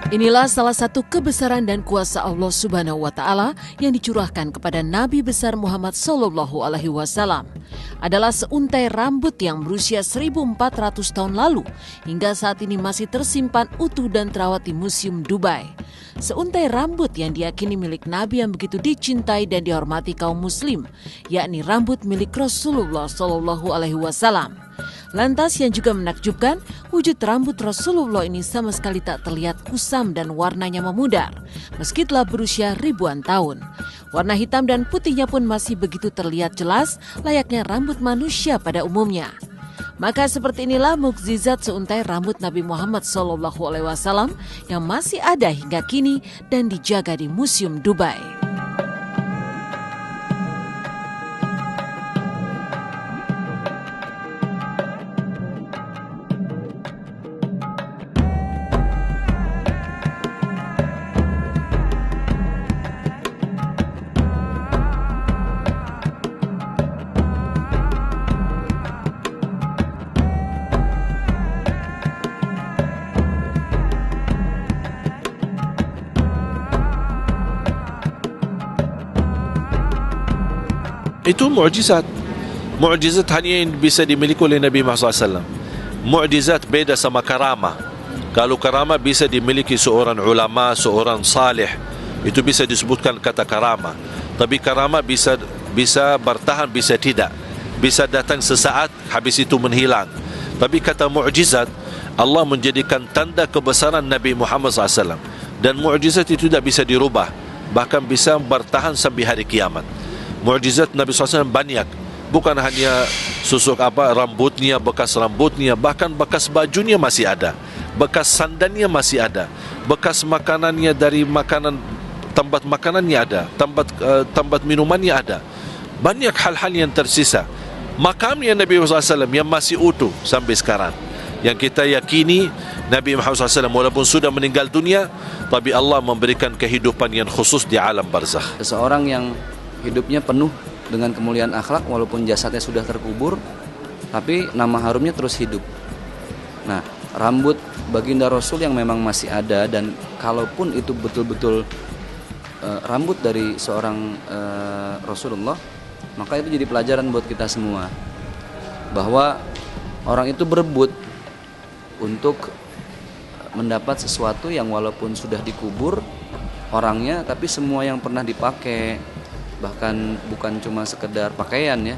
Inilah salah satu kebesaran dan kuasa Allah Subhanahu wa Ta'ala yang dicurahkan kepada Nabi besar Muhammad Sallallahu Alaihi Wasallam. Adalah seuntai rambut yang berusia 1400 tahun lalu hingga saat ini masih tersimpan utuh dan terawat di Museum Dubai. Seuntai rambut yang diyakini milik Nabi yang begitu dicintai dan dihormati kaum Muslim, yakni rambut milik Rasulullah Sallallahu Alaihi Wasallam. Lantas yang juga menakjubkan, wujud rambut Rasulullah ini sama sekali tak terlihat kusam dan warnanya memudar, meski telah berusia ribuan tahun. Warna hitam dan putihnya pun masih begitu terlihat jelas, layaknya rambut manusia pada umumnya. Maka seperti inilah mukjizat seuntai rambut Nabi Muhammad SAW yang masih ada hingga kini dan dijaga di Museum Dubai. Itu mukjizat. Mukjizat hanya yang bisa dimiliki oleh Nabi Muhammad SAW. Mukjizat beda sama karamah. Kalau karamah bisa dimiliki seorang ulama, seorang salih, itu bisa disebutkan kata karamah. Tapi karamah bisa bertahan, bisa tidak. Bisa datang sesaat, habis itu menghilang. Tapi kata mukjizat, Allah menjadikan tanda kebesaran Nabi Muhammad SAW. Dan mukjizat itu tidak bisa dirubah, bahkan bisa bertahan sampai hari kiamat. Mukjizat Nabi SAW banyak. Bukan hanya susuk rambutnya, bekas rambutnya, bahkan bekas bajunya masih ada, bekas sandannya masih ada, bekas makanannya dari tempat makanannya ada, tempat minumannya ada. Banyak hal-hal yang tersisa. Makamnya Nabi Muhammad SAW yang masih utuh sampai sekarang, yang kita yakini Nabi Muhammad SAW walaupun sudah meninggal dunia, tapi Allah memberikan kehidupan yang khusus di alam barzakh. Seseorang yang hidupnya penuh dengan kemuliaan akhlak walaupun jasadnya sudah terkubur, tapi nama harumnya terus hidup. Nah, rambut baginda Rasul yang memang masih ada, dan kalaupun itu betul-betul rambut dari seorang Rasulullah, maka itu jadi pelajaran buat kita semua, bahwa orang itu berebut untuk mendapat sesuatu yang walaupun sudah dikubur orangnya, tapi semua yang pernah dipakai, bahkan bukan cuma sekedar pakaian ya,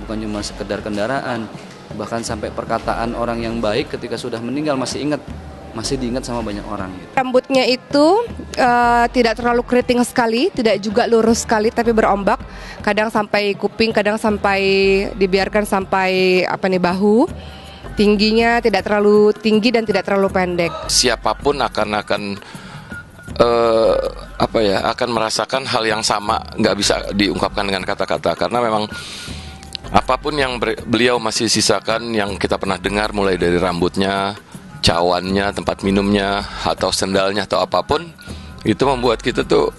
bukan cuma sekedar kendaraan, bahkan sampai perkataan orang yang baik ketika sudah meninggal masih diingat sama banyak orang. Rambutnya itu tidak terlalu keriting sekali, tidak juga lurus sekali, tapi berombak, kadang sampai kuping, kadang sampai dibiarkan sampai bahu. Tingginya tidak terlalu tinggi dan tidak terlalu pendek. Siapapun akan akan merasakan hal yang sama, nggak bisa diungkapkan dengan kata-kata, karena memang apapun yang beliau masih sisakan yang kita pernah dengar, mulai dari rambutnya, cawannya, tempat minumnya, atau sendalnya, atau apapun, itu membuat kita tuh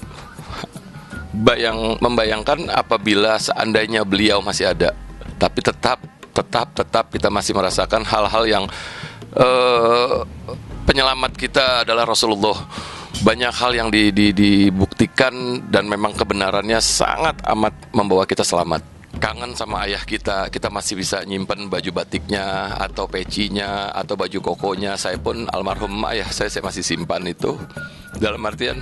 membayangkan apabila seandainya beliau masih ada, tapi tetap kita masih merasakan hal-hal yang penyelamat kita adalah Rasulullah. Banyak hal yang dibuktikan dan memang kebenarannya sangat amat membawa kita selamat. Kangen sama ayah kita masih bisa nyimpen baju batiknya atau pecinya atau baju kokonya. Saya pun almarhum ayah saya masih simpan itu. Dalam artian,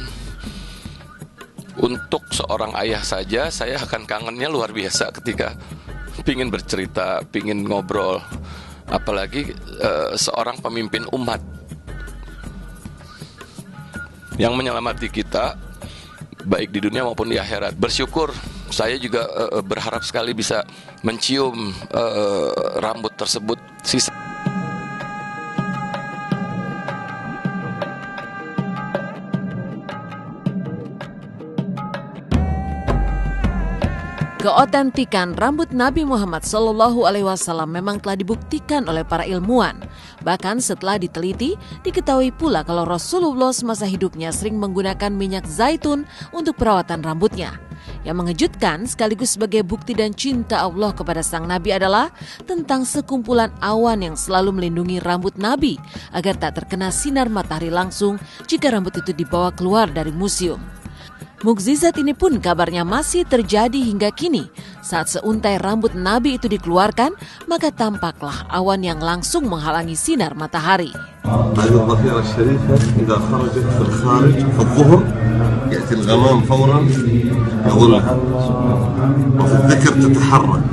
untuk seorang ayah saja saya akan kangennya luar biasa ketika pingin bercerita, pingin ngobrol. Apalagi seorang pemimpin umat yang menyelamati kita baik di dunia maupun di akhirat. Bersyukur, saya juga berharap sekali bisa mencium rambut tersebut. Keotentikan rambut Nabi Muhammad SAW memang telah dibuktikan oleh para ilmuwan. Bahkan setelah diteliti, diketahui pula kalau Rasulullah semasa hidupnya sering menggunakan minyak zaitun untuk perawatan rambutnya. Yang mengejutkan sekaligus sebagai bukti dan cinta Allah kepada sang Nabi adalah tentang sekumpulan awan yang selalu melindungi rambut Nabi agar tak terkena sinar matahari langsung jika rambut itu dibawa keluar dari museum. Mukjizat ini pun kabarnya masih terjadi hingga kini. Saat seuntai rambut Nabi itu dikeluarkan, maka tampaklah awan yang langsung menghalangi sinar matahari. هذه الظفيرة الشريفة إذا خرجت في الخارج في الظهر يأتي الغمام فورا يظلها وفي الذكر تتحرك.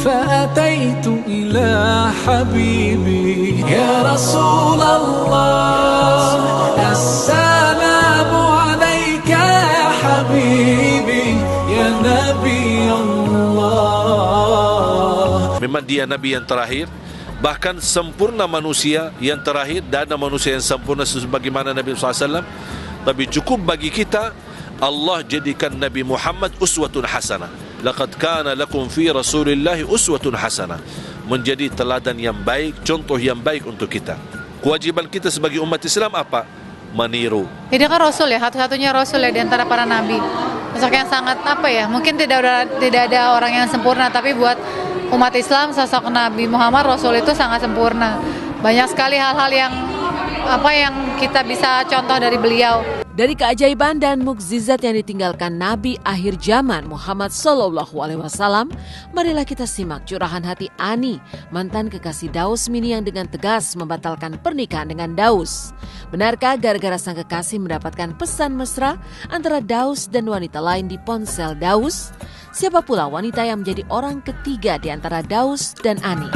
فأتيت إلى حبيبي يا رسول الله السلام عليك يا حبيبي يا نبي الله. Memang dia Nabi yang terakhir, bahkan sempurna manusia yang terakhir, dan ada manusia yang sempurna sebagaimana Nabi SAW. Tapi cukup bagi kita Allah jadikan Nabi Muhammad uswatun hasanah. Laqad kana lakum fi Rasulillahi uswatun hasanah. Menjadi teladan yang baik, contoh yang baik untuk kita. Kewajiban kita sebagai umat Islam apa? Meniru. Jadi kan Rasul ya, satu-satunya Rasul ya di antara para nabi. Sosok yang sangat mungkin tidak ada orang yang sempurna, tapi buat umat Islam sosok Nabi Muhammad Rasul itu sangat sempurna. Banyak sekali hal-hal yang kita bisa contoh dari beliau. Dari keajaiban dan mukjizat yang ditinggalkan Nabi akhir zaman Muhammad SAW, marilah kita simak curahan hati Ani, mantan kekasih Daus Mini yang dengan tegas membatalkan pernikahan dengan Daus. Benarkah gara-gara sang kekasih mendapatkan pesan mesra antara Daus dan wanita lain di ponsel Daus? Siapa pula wanita yang menjadi orang ketiga di antara Daus dan Ani?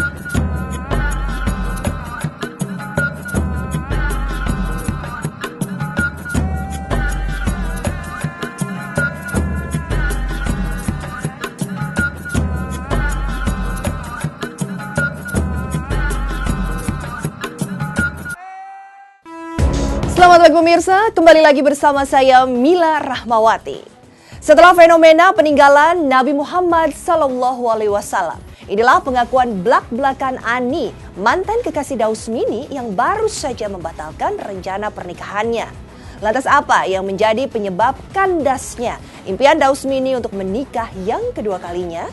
Selamat pagi pemirsa, kembali lagi bersama saya Mila Rahmawati. Setelah fenomena peninggalan Nabi Muhammad SAW, inilah pengakuan belak-belakan Ani, mantan kekasih Daus Mini yang baru saja membatalkan rencana pernikahannya. Lantas apa yang menjadi penyebab kandasnya impian Daus Mini untuk menikah yang kedua kalinya?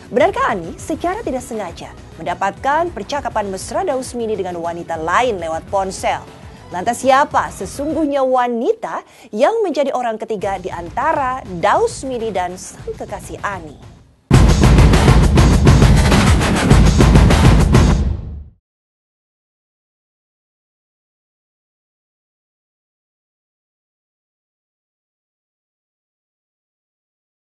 Benarkah Ani secara tidak sengaja mendapatkan percakapan mesra Daus Mini dengan wanita lain lewat ponsel? Lantas siapa sesungguhnya wanita yang menjadi orang ketiga di antara Daus Mini dan sang kekasih Ani?